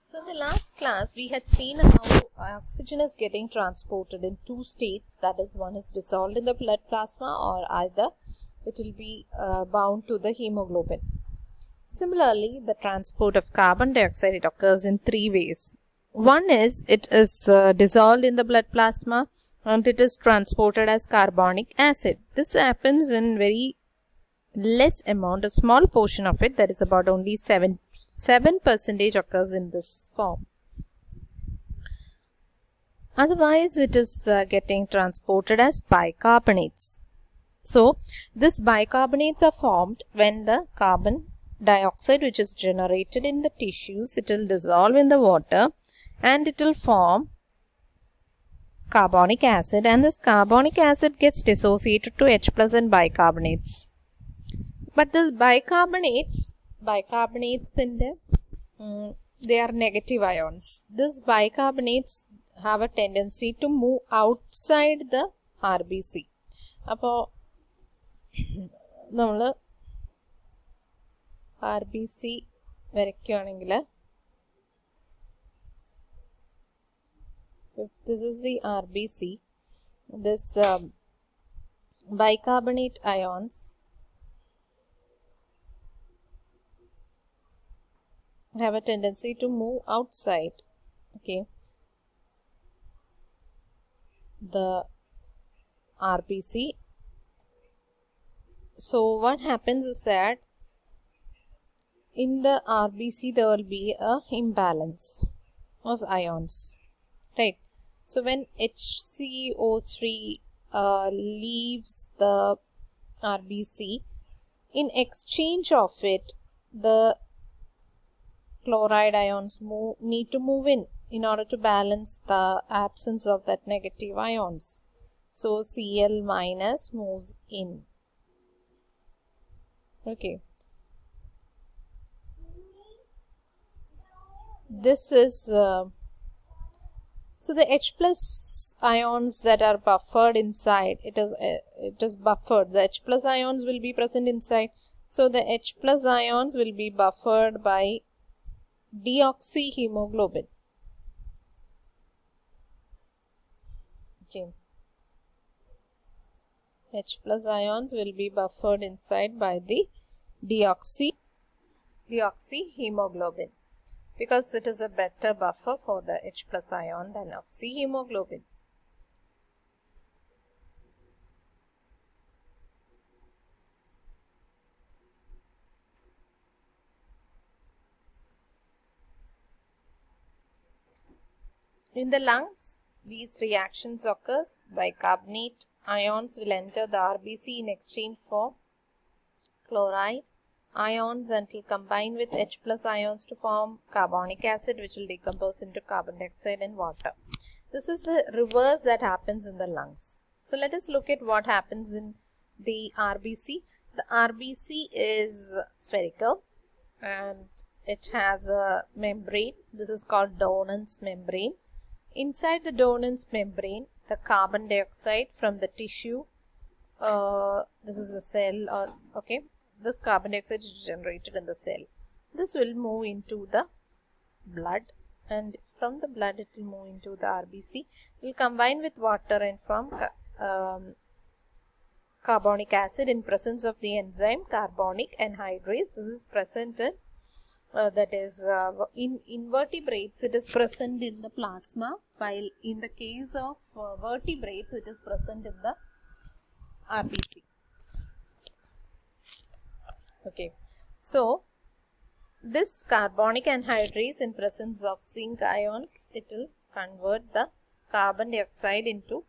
So in the last class we had seen how oxygen is getting transported in two states, that is, one is dissolved in the blood plasma or either it will be bound to the hemoglobin. Similarly, the transport of carbon dioxide, it occurs in three ways. One is it is dissolved in the blood plasma and it is transported as carbonic acid. This happens in very less amount, a small portion of it, that is about only 7% occurs in this form. Otherwise, it is getting transported as bicarbonates. So, these bicarbonates are formed when the carbon dioxide which is generated in the tissues, it will dissolve in the water and it will form carbonic acid, and this carbonic acid gets dissociated to H plus and bicarbonates. But this bicarbonates in the, they are negative ions. These bicarbonates have a tendency to move outside the RBC. അപ്പോൾ നമ്മൾ RBC വരയ്ക്കുകയാണെങ്കിൽ, if this is the RBC, this bicarbonate ions have a tendency to move outside, okay, the RBC. So what happens is that in the RBC there will be a imbalance of ions, right? So when HCO3 leaves the RBC, in exchange of it, the chloride ions need to move in order to balance the absence of that negative ions. So Cl minus moves in. Okay. This is so the H plus ions that are buffered inside, it is buffered. The H plus ions will be present inside. So the H plus ions will be buffered by deoxyhemoglobin. Okay. H plus ions will be buffered inside by the deoxyhemoglobin, because it is a better buffer for the H plus ion than oxyhemoglobin. In the lungs, these reactions occurs. Bicarbonate ions will enter the RBC in exchange for chloride ions and will combine with H plus ions to form carbonic acid, which will decompose into carbon dioxide and water. This is the reverse that happens in the lungs. So let us look at what happens in the RBC. The RBC is spherical and it has a membrane. This is called Downan's membrane. Inside the Downan's membrane, the carbon dioxide from the tissue, this is the cell, or okay, this carbon dioxide is generated in the cell. This will move into the blood, and from the blood it will move into the RBC. It will combine with water and form carbonic acid in presence of the enzyme carbonic anhydrase. This is present in that is in invertebrates it is present in the plasma, while in the case of vertebrates it is present in the RBC. Okay, so this carbonic anhydrase in presence of zinc ions, it will convert the carbon dioxide into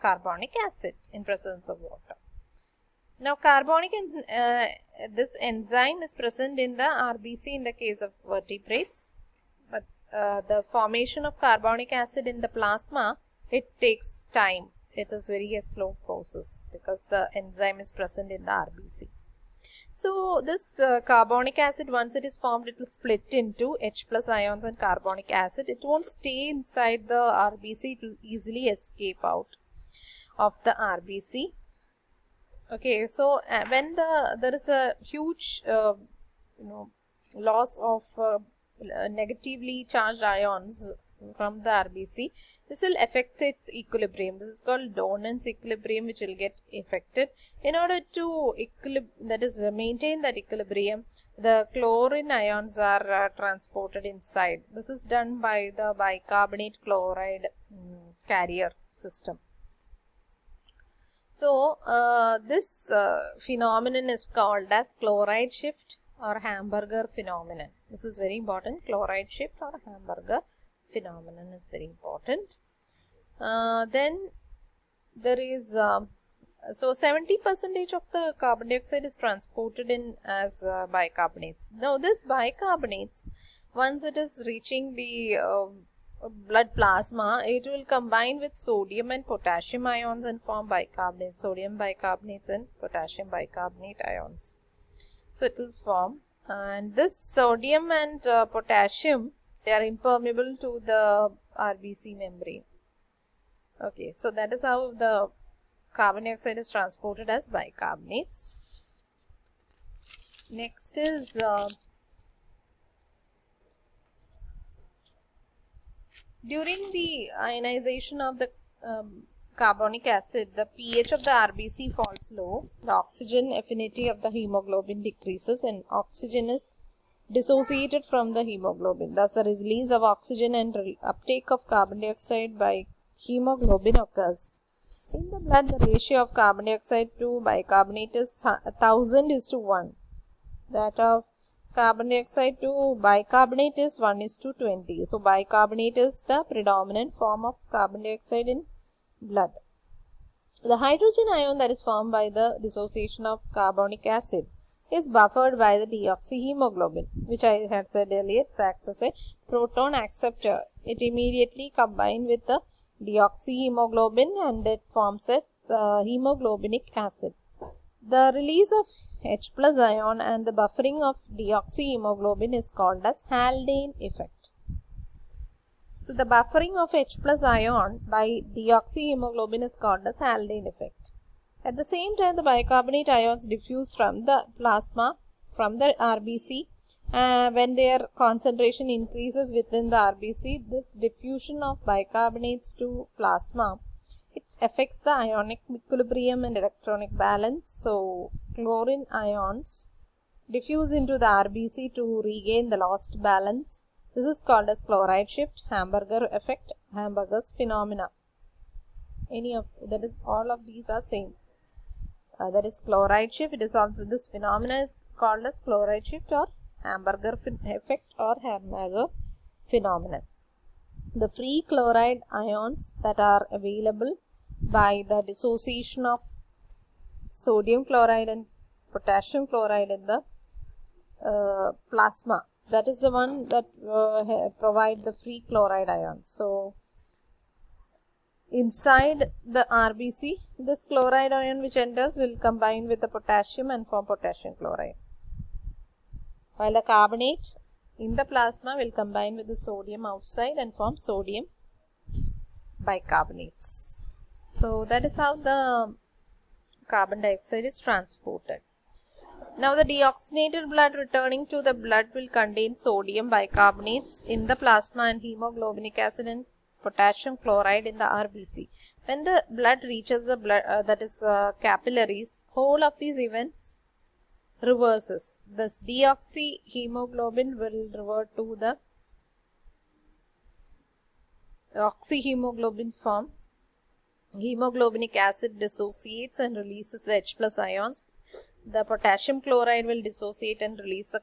carbonic acid in presence of water. Now carbonic this enzyme is present in the RBC in the case of vertebrates, but the formation of carbonic acid in the plasma, it takes time. It is very a slow process because the enzyme is present in the RBC. So this carbonic acid, once it is formed, it will split into H plus ions and carbonic acid. It won't stay inside the RBC. It will easily escape out of the RBC. Okay, so when there is a huge loss of negatively charged ions from the RBC, this will affect its equilibrium. This is called Donan's equilibrium, which will get affected. In order to maintain that equilibrium, the chlorine ions are transported inside. This is done by the bicarbonate chloride carrier system. So, this phenomenon is called as chloride shift or hamburger phenomenon. This is very important. Chloride shift or hamburger phenomenon is very important. Then there is so 70% of the carbon dioxide is transported in as bicarbonates. Now this bicarbonates, once it is reaching the blood plasma, it will combine with sodium and potassium ions and form bicarbonate, sodium bicarbonates and potassium bicarbonate ions. So it will form, and this sodium and potassium, they are impermeable to the RBC membrane. Okay, so that is how the carbon dioxide is transported as bicarbonates. Next is during the ionization of the carbonic acid, the pH of the RBC falls low, the oxygen affinity of the hemoglobin decreases, and oxygen is dissociated from the hemoglobin. Thus, the release of oxygen and uptake of carbon dioxide by hemoglobin occurs. In the blood, the ratio of carbon dioxide to bicarbonate is 1000:1. That of carbon dioxide to bicarbonate is 1:20. So, bicarbonate is the predominant form of carbon dioxide in blood. The hydrogen ion that is formed by the dissociation of carbonic acid is buffered by the deoxyhemoglobin, which I had said earlier, it acts as a proton acceptor. It immediately combines with the deoxyhemoglobin and it forms a hemoglobinic acid. The release of H plus ion and the buffering of deoxyhemoglobin is called as Haldane effect. So, the buffering of H plus ion by deoxyhemoglobin is called as Haldane effect. At the same time, the bicarbonate ions diffuse from the plasma, from the RBC. When their concentration increases within the RBC, this diffusion of bicarbonates to plasma, it affects the ionic equilibrium and electronic balance. So, chlorine ions diffuse into the RBC to regain the lost balance. This is called as chloride shift, hamburger effect, hamburger's phenomena. Any of that is all of these are same. That is chloride shift. It is also, this phenomena is called as chloride shift or hamburger effect or hamburger phenomenon. The free chloride ions that are available by the dissociation of sodium chloride and potassium chloride in the plasma, that is the one that provide the free chloride ions. So, inside the RBC, this chloride ion which enters will combine with the potassium and form potassium chloride, while the carbonate in the plasma will combine with the sodium outside and form sodium bicarbonates. So, that is how the carbon dioxide is transported. Now, the deoxygenated blood returning to the blood will contain sodium bicarbonates in the plasma and hemoglobinic acid and potassium chloride in the RBC. When the blood reaches the blood, capillaries, whole of these events reverses. Thus, deoxyhemoglobin will revert to the oxyhemoglobin form. Hemoglobinic acid dissociates and releases the H plus ions. The potassium chloride will dissociate and release the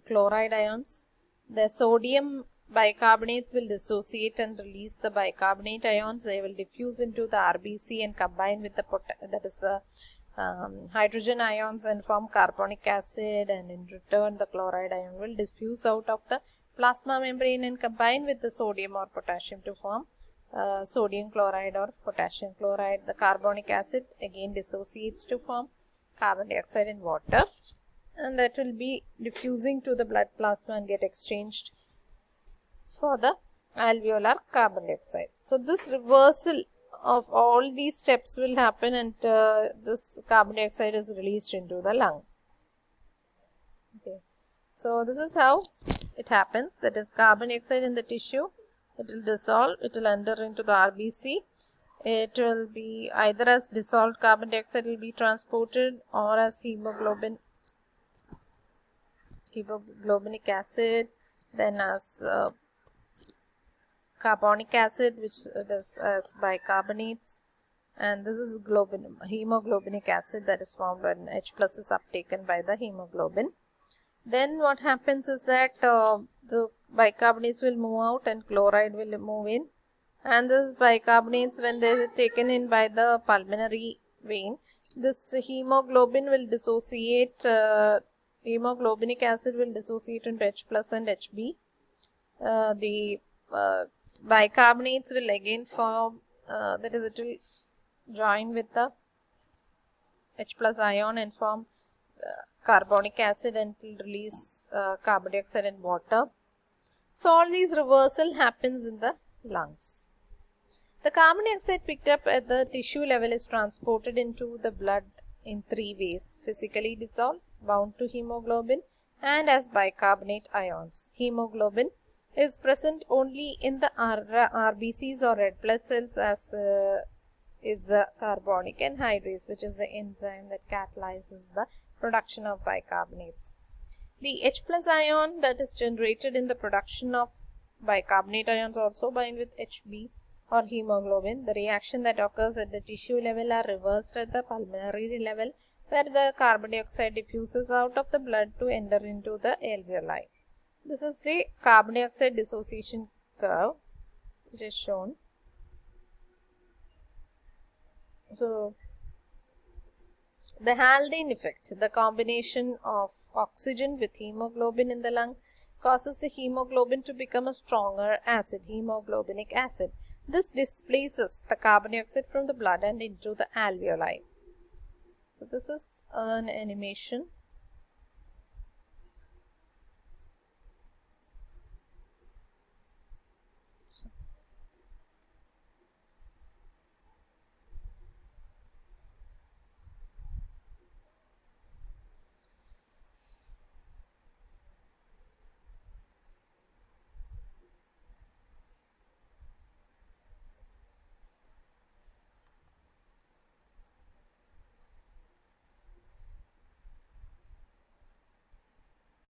chloride ions. The sodium bicarbonates will dissociate and release the bicarbonate ions. They will diffuse into the RBC and combine with the hydrogen ions and form carbonic acid, and in return the chloride ion will diffuse out of the plasma membrane and combine with the sodium or potassium to form sodium chloride or potassium chloride. The carbonic acid again dissociates to form carbon dioxide and water, and that will be diffusing to the blood plasma and get exchanged for the alveolar carbon dioxide. So, this reversal of all these steps will happen, and this carbon dioxide is released into the lung. Okay. So this is how it happens. That is, carbon dioxide in the tissue, it will dissolve, it will enter into the RBC. It will be either as dissolved carbon dioxide will be transported, or as hemoglobinic acid, then as carbonic acid, which is as bicarbonates, and this is hemoglobinic acid that is formed when H plus is uptaken by the hemoglobin. Then what happens is that the bicarbonates will move out and chloride will move in, and this bicarbonates, when they are taken in by the pulmonary vein, this hemoglobin will dissociate, hemoglobinic acid will dissociate into H plus and HB. The bicarbonates will again form, that is, it will join with the H plus ion and form carbonic acid and will release carbon dioxide and water. So all these reversal happens in the lungs. The carbon dioxide picked up at the tissue level is transported into the blood in three ways: physically dissolved, bound to hemoglobin, and as bicarbonate ions. Hemoglobin is present only in the RBCs or red blood cells, as is the carbonic anhydrase, which is the enzyme that catalyzes the production of bicarbonates. The H plus ion that is generated in the production of bicarbonate ions also bind with HB or hemoglobin. The reaction that occurs at the tissue level are reversed at the pulmonary level, where the carbon dioxide diffuses out of the blood to enter into the alveoli. This is the carbon dioxide dissociation curve, which is shown. So, the Haldane effect, the combination of oxygen with hemoglobin in the lung, causes the hemoglobin to become a stronger acid, hemoglobinic acid. This displaces the carbon dioxide from the blood and into the alveoli. So this is an animation